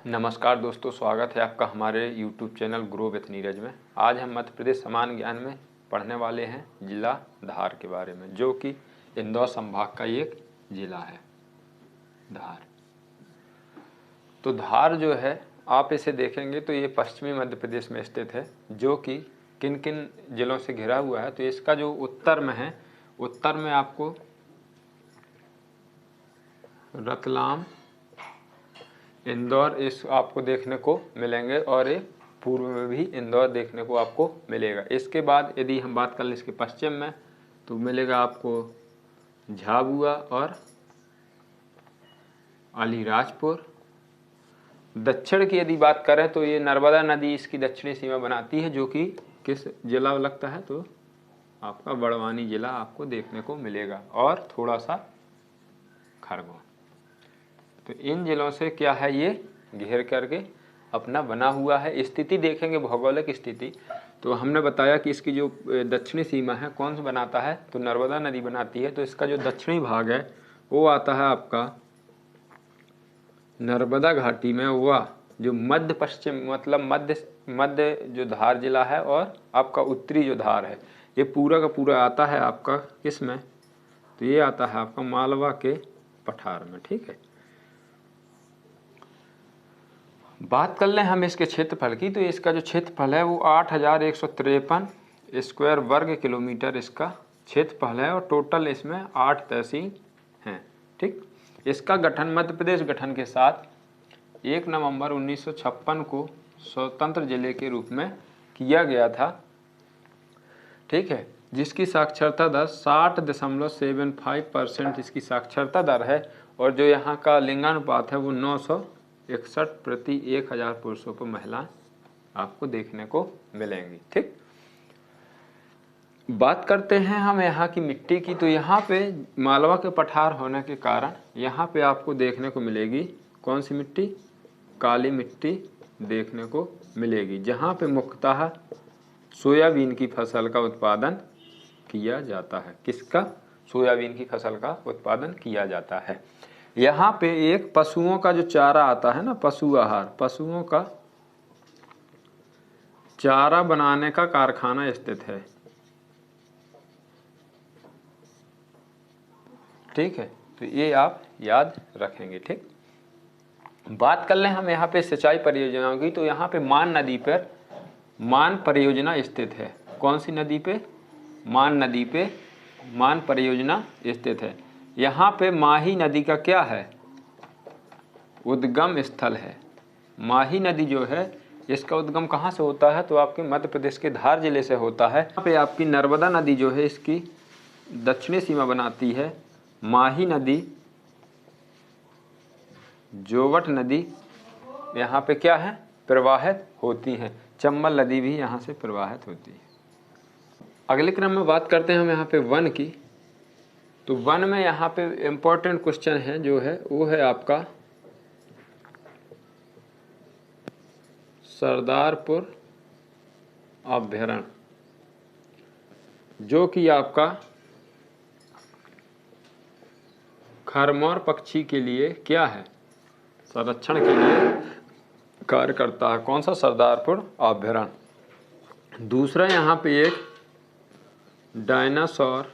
नमस्कार दोस्तों, स्वागत है आपका हमारे YouTube channel grow with Neeraj में। आज हम मध्य प्रदेश समान ज्ञान में पढ़ने वाले हैं जिला धार के बारे में, जो कि इंदौर संभाग का एक जिला है धार। तो धार जो है, आप इसे देखेंगे तो ये पश्चिमी मध्य प्रदेश में स्थित है, जो कि किन किन जिलों से घिरा हुआ है। तो इसका जो उत्तर में है, उत्तर में आपको रतलाम, इंदौर इस आपको देखने को मिलेंगे, और एक पूर्व में भी इंदौर देखने को आपको मिलेगा। इसके बाद यदि हम बात कर लें इसके पश्चिम में, तो मिलेगा आपको झाबुआ और अलीराजपुर। दक्षिण की यदि बात करें तो ये नर्मदा नदी इसकी दक्षिणी सीमा बनाती है, जो कि किस जिला लगता है, तो आपका बड़वानी जिला आपको देखने को मिलेगा, और थोड़ा सा खरगोन। तो इन जिलों से क्या है, ये घेर करके अपना बना हुआ है। स्थिति देखेंगे, भौगोलिक स्थिति, तो हमने बताया कि इसकी जो दक्षिणी सीमा है कौन सा बनाता है, तो नर्मदा नदी बनाती है। तो इसका जो दक्षिणी भाग है वो आता है आपका नर्मदा घाटी में, वह जो मध्य पश्चिम मतलब मध्य जो धार जिला है, और आपका उत्तरी जो धार है, ये पूरा का पूरा आता है आपका किसमें, तो ये आता है आपका मालवा के पठार में। ठीक है, बात कर लें हम इसके क्षेत्रफल की, तो इसका जो क्षेत्रफल है वो 8,153 स्क्वायर वर्ग किलोमीटर इसका क्षेत्रफल है, और टोटल इसमें 8 तहसील हैं। ठीक, इसका गठन मध्य प्रदेश गठन के साथ 1 नवंबर 1956 को स्वतंत्र जिले के रूप में किया गया था। ठीक है, जिसकी साक्षरता दर 60.75% इसकी साक्षरता दर है, और जो यहाँ का लिंगानुपात है वो 961 प्रति 1000 पुरुषों पर महिलाएं आपको देखने को मिलेंगी। ठीक, बात करते हैं हम यहाँ की मिट्टी की, तो यहाँ पे मालवा के पठार होने के कारण यहाँ पे आपको देखने को मिलेगी कौन सी मिट्टी, काली मिट्टी देखने को मिलेगी, जहाँ पे मुख्यतः सोयाबीन की फसल का उत्पादन किया जाता है। किसका, सोयाबीन की फसल का उत्पादन किया जाता है। यहाँ पे एक पशुओं का जो चारा आता है ना, पशु आहार, पशुओं का चारा बनाने का कारखाना स्थित है। ठीक है, तो ये आप याद रखेंगे। ठीक, बात कर लें हम यहाँ पे सिंचाई परियोजनाओं की, तो यहाँ पे मान नदी पर मान परियोजना स्थित है। कौन सी नदी पे, मान नदी पे मान परियोजना स्थित है। यहाँ पे माही नदी का क्या है, उद्गम स्थल है। माही नदी जो है इसका उद्गम कहाँ से होता है, तो आपके मध्य प्रदेश के धार जिले से होता है। यहाँ पे आपकी नर्मदा नदी जो है इसकी दक्षिणी सीमा बनाती है। माही नदी, जोवट नदी यहाँ पे क्या है, प्रवाहित होती हैं। चंबल नदी भी यहाँ से प्रवाहित होती है। अगले क्रम में बात करते हैं हम यहाँ पे वन की, तो वन में यहाँ पे इम्पोर्टेंट क्वेश्चन है जो है वो है आपका सरदारपुर अभयारण्य, जो कि आपका खरमोर पक्षी के लिए क्या है, संरक्षण के लिए कार्य करता है। कौन सा, सरदारपुर अभयारण्य। दूसरा यहाँ पे एक डायनासोर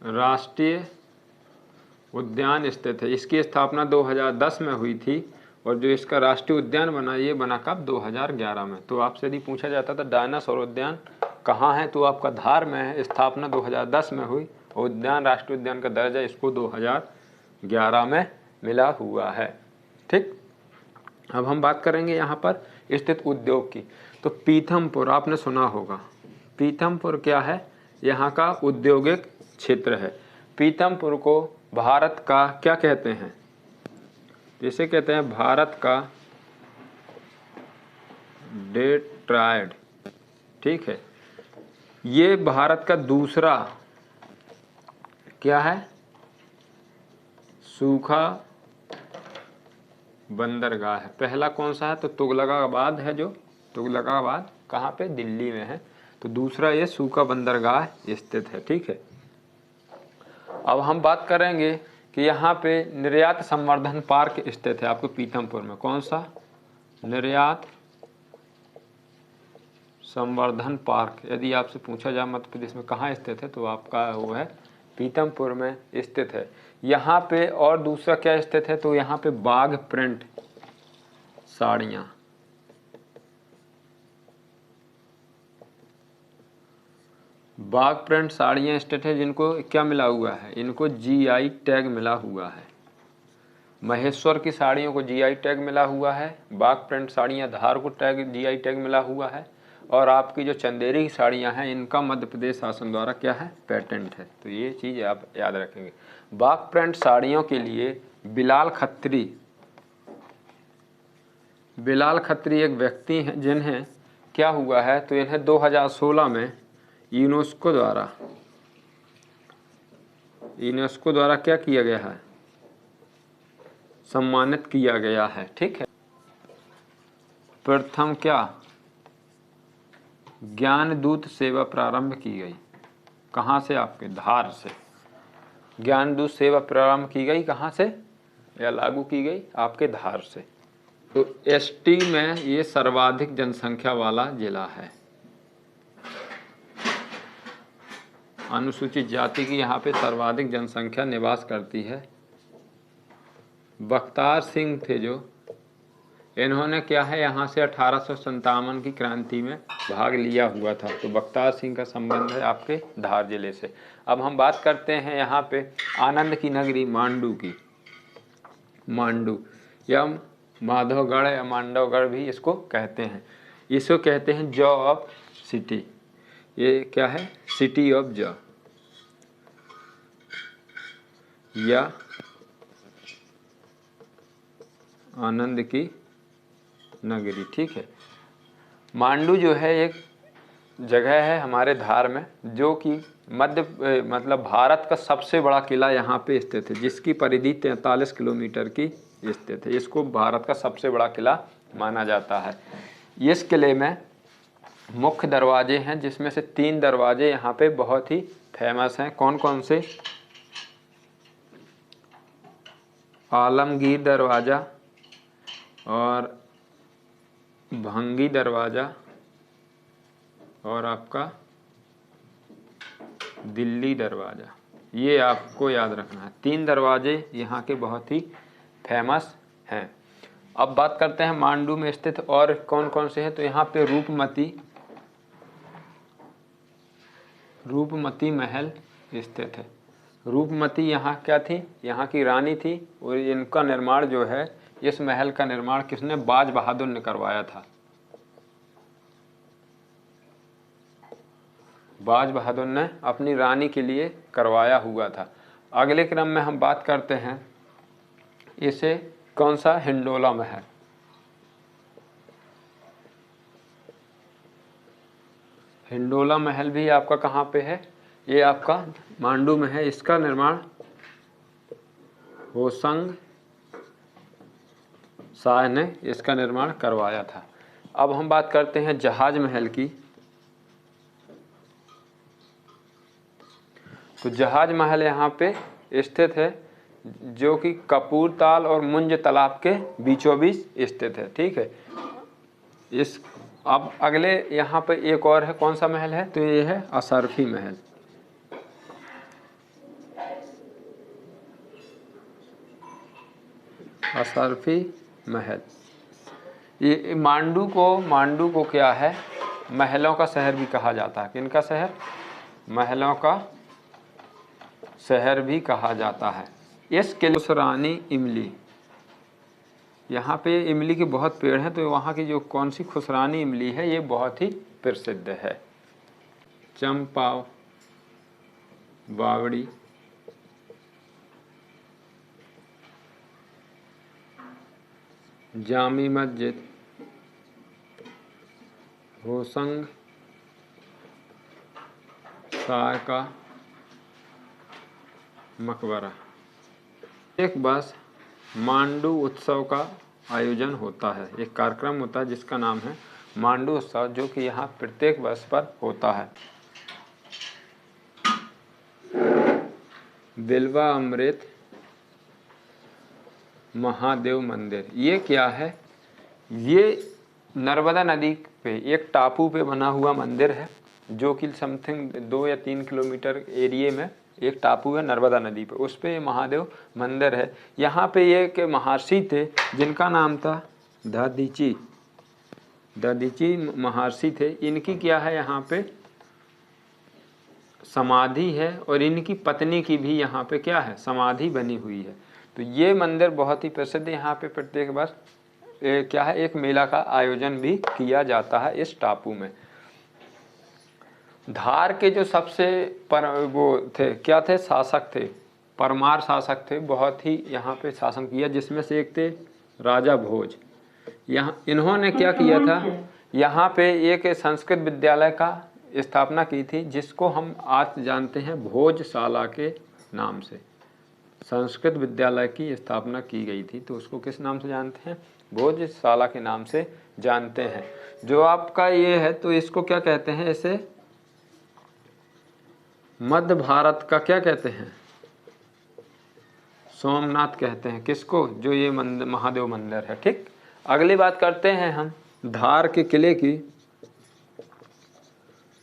राष्ट्रीय उद्यान स्थित है। इसकी स्थापना 2010 में हुई थी, और जो इसका राष्ट्रीय उद्यान बना, ये बना कब, 2011 में। तो आपसे यदि पूछा जाता था डायनासोर उद्यान कहाँ है, तो आपका धार में है। स्थापना 2010 में हुई, उद्यान राष्ट्रीय उद्यान का दर्जा इसको 2011 में मिला हुआ है। ठीक, अब हम बात करेंगे यहाँ पर स्थित उद्योग की, तो पीथमपुर आपने सुना होगा। पीथमपुर क्या है, यहाँ का औद्योगिक क्षेत्र है। पीथमपुर को भारत का क्या कहते हैं, इसे कहते हैं भारत का डेट्रॉयट। ठीक है, ये भारत का दूसरा क्या है, सूखा बंदरगाह है। पहला कौन सा है, तो तुगलकाबाद है, जो तुगलकाबाद कहाँ पे, दिल्ली में है। तो दूसरा ये सूखा बंदरगाह स्थित है। ठीक है, अब हम बात करेंगे कि यहाँ पे निर्यात संवर्धन पार्क स्थित है आपको पीतमपुर में। कौन सा? निर्यात संवर्धन पार्क। यदि आपसे पूछा जाए मध्य प्रदेश में कहाँ स्थित है तो आपका वो है पीतमपुर में स्थित है। यहाँ पे और दूसरा क्या स्थित है तो यहाँ पे बाघ प्रिंट साड़ियाँ, बाघ प्रिंट साड़ियाँ स्थित है जिनको क्या मिला हुआ है, इनको जीआई टैग मिला हुआ है। महेश्वर की साड़ियों को जीआई टैग मिला हुआ है, बाघ प्रिंट साड़ियाँ धार को जीआई टैग मिला हुआ है, और आपकी जो चंदेरी की साड़ियाँ हैं इनका मध्य प्रदेश शासन द्वारा क्या है, पेटेंट है। तो ये चीज़ आप याद रखेंगे। बाघ प्रिंट साड़ियों के लिए बिलाल खत्री एक व्यक्ति हैं जिन्हें क्या हुआ है तो इन्हें 2016 में यूनेस्को द्वारा क्या किया गया है, सम्मानित किया गया है। ठीक है। प्रथम क्या ज्ञानदूत सेवा प्रारंभ की गई, कहाँ से? आपके धार से। ज्ञानदूत सेवा प्रारंभ की गई कहाँ से या लागू की गई? आपके धार से। तो एसटी में ये सर्वाधिक जनसंख्या वाला जिला है। अनुसूचित जाति की यहाँ पे सर्वाधिक जनसंख्या निवास करती है। बख्तार सिंह थे जो, इन्होंने क्या है यहाँ से 1857 की क्रांति में भाग लिया हुआ था। तो बख्तार सिंह का संबंध है आपके धार जिले से। अब हम बात करते हैं यहाँ पे आनंद की नगरी मांडू की। मांडू या माधवगढ़ या मांडवगढ़ भी इसको कहते हैं। इसको कहते हैं जॉ ऑफ सिटी। ये क्या है? सिटी ऑफ जॉ या आनंद की नगरी। ठीक है। मांडू जो है एक जगह है हमारे धार में जो कि मतलब भारत का सबसे बड़ा किला यहाँ पे स्थित है, जिसकी परिधि 43 किलोमीटर की स्थित है। इसको भारत का सबसे बड़ा किला माना जाता है। इस किले में मुख्य दरवाजे हैं जिसमें से 3 दरवाजे यहाँ पे बहुत ही फेमस हैं। कौन कौन से? आलमगीर दरवाज़ा और भंगी दरवाज़ा और आपका दिल्ली दरवाज़ा। ये आपको याद रखना है। 3 दरवाजे यहाँ के बहुत ही फेमस हैं। अब बात करते हैं मांडू में स्थित और कौन कौन से हैं। तो यहाँ पे रूपमती महल स्थित है। रूपमती यहाँ क्या थी? यहाँ की रानी थी और इनका निर्माण जो है, इस महल का निर्माण किसने? बाज बहादुर ने करवाया था। बाज बहादुर ने अपनी रानी के लिए करवाया हुआ था। अगले क्रम में हम बात करते हैं इसे कौन सा? हिंडोला महल। हिंडोला महल भी आपका कहाँ पे है? ये आपका मांडू में है। इसका निर्माण होशंग शाह ने इसका निर्माण करवाया था। अब हम बात करते हैं जहाज महल की। तो जहाज महल यहाँ पे स्थित है जो कि कपूरताल और मुंज तालाब के बीचों बीच स्थित है। ठीक है। अब अगले यहाँ पे एक और है। कौन सा महल है? तो ये है असरफी महल। असरफी महल। ये मांडू को क्या है? महलों का शहर भी कहा जाता है। किनका शहर? महलों का शहर भी कहा जाता है। इस किले खुसरानी इमली, यहाँ पे इमली के बहुत पेड़ हैं। तो वहाँ की जो कौन सी खुसरानी इमली है ये बहुत ही प्रसिद्ध है। चंपाव बावड़ी, जामी मस्जिद, होशंग शाह का मकबरा। एक बस मांडू उत्सव का आयोजन होता है। एक कार्यक्रम होता है जिसका नाम है मांडू उत्सव, जो कि यहाँ प्रत्येक वर्ष पर होता है। बिल्वा अमृत महादेव मंदिर, ये क्या है? ये नर्मदा नदी पे एक टापू पे बना हुआ मंदिर है, जो कि समथिंग 2 या 3 किलोमीटर एरिए में एक टापू है नर्मदा नदी पे, उस पे महादेव मंदिर है। यहाँ पे एक महर्षि थे जिनका नाम था दधीची, दधीची महर्षि थे। इनकी क्या है, यहाँ पे समाधि है, और इनकी पत्नी की भी यहाँ पे क्या है, समाधि बनी हुई है। तो ये मंदिर बहुत ही प्रसिद्ध है। यहाँ पे प्रत्येक वर्ष क्या है, एक मेला का आयोजन भी किया जाता है इस टापू में। धार के जो सबसे वो थे, क्या थे, शासक थे, परमार शासक थे, बहुत ही यहाँ पे शासन किया, जिसमें से एक थे राजा भोज। यहाँ इन्होंने क्या किया था, यहाँ पे एक संस्कृत विद्यालय का स्थापना की थी, जिसको हम आज जानते हैं भोजशाला के नाम से। संस्कृत विद्यालय की स्थापना की गई थी, तो उसको किस नाम से जानते हैं, भोजशाला के नाम से जानते हैं। जो आपका ये है, तो इसको क्या कहते हैं, इसे मध्य भारत का क्या कहते हैं, सोमनाथ कहते हैं। किसको, जो ये मंदिर, महादेव मंदिर है। ठीक, अगली बात करते हैं हम धार के किले की।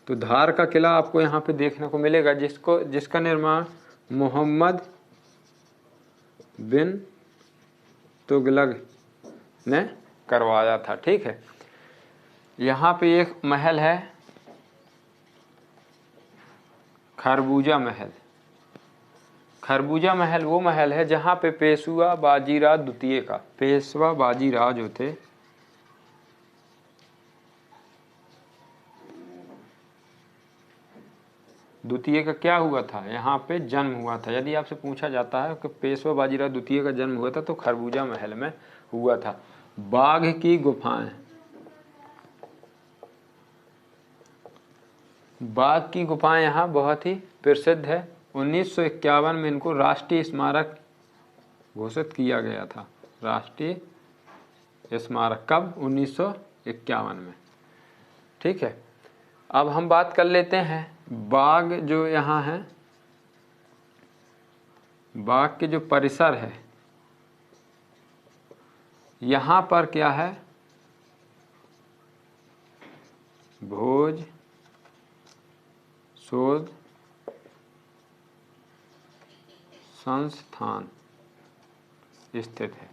तो धार का किला आपको यहाँ पे देखने को मिलेगा, जिसका निर्माण मोहम्मद बिन तुगलक ने करवाया था। ठीक है, यहाँ पे एक महल है, खरबूजा महल। खरबूजा महल वो महल है जहाँ पे पेशवा बाजीराव द्वितीय का, पेशवा बाजीराव जो थे, द्वितीय का क्या हुआ था, यहाँ पे जन्म हुआ था। यदि आपसे पूछा जाता है कि पेशवा बाजीराव द्वितीय का जन्म हुआ था, तो खरबूजा महल में हुआ था। बाघ की गुफाएं, बाघ की गुफाएं यहाँ बहुत ही प्रसिद्ध है। 1951 में इनको राष्ट्रीय स्मारक घोषित किया गया था। राष्ट्रीय स्मारक कब, 1951 में। ठीक है, अब हम बात कर लेते हैं बाघ जो यहाँ है, बाघ के जो परिसर है, यहाँ पर क्या है, भोज शोध संस्थान स्थित है।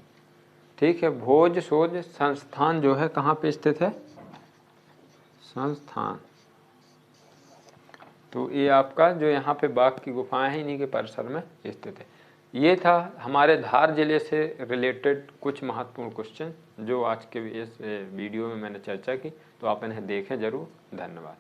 ठीक है, भोज शोध संस्थान जो है कहाँ पे स्थित है, संस्थान। तो ये आपका जो यहाँ पे बाघ की गुफाएं हैं, इन्हीं के परिसर में स्थित है। ये था हमारे धार जिले से रिलेटेड कुछ महत्वपूर्ण क्वेश्चन, जो आज के इस वीडियो में मैंने चर्चा की। तो आप इन्हें देखें जरूर। धन्यवाद।